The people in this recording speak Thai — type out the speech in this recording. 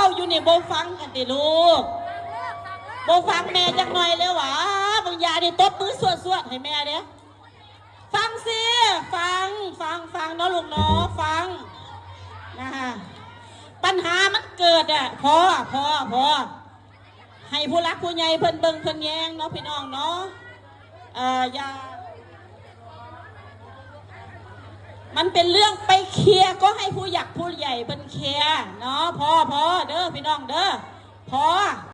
าอยู่นี่โบฟังกันดิลูกโบฟังแม่จังหน่อยเลยวะบางยาดิตบมือสวดให้แม่เด้ฟังสิฟังเนาะลูกเนาะฟังนะฮะปัญหามันเกิดอ่ะพอให้ผู้รักผู้ใหญ่เพิ่นเบิ่งเพิ่นแยงเนาะพี่น้องเนาะอย่ามันเป็นเรื่องไปเคลียร์ก็ให้ผู้ใหญ่เพิ่นเคลียร์เนาะพอเด้อพี่น้องเด้อพอ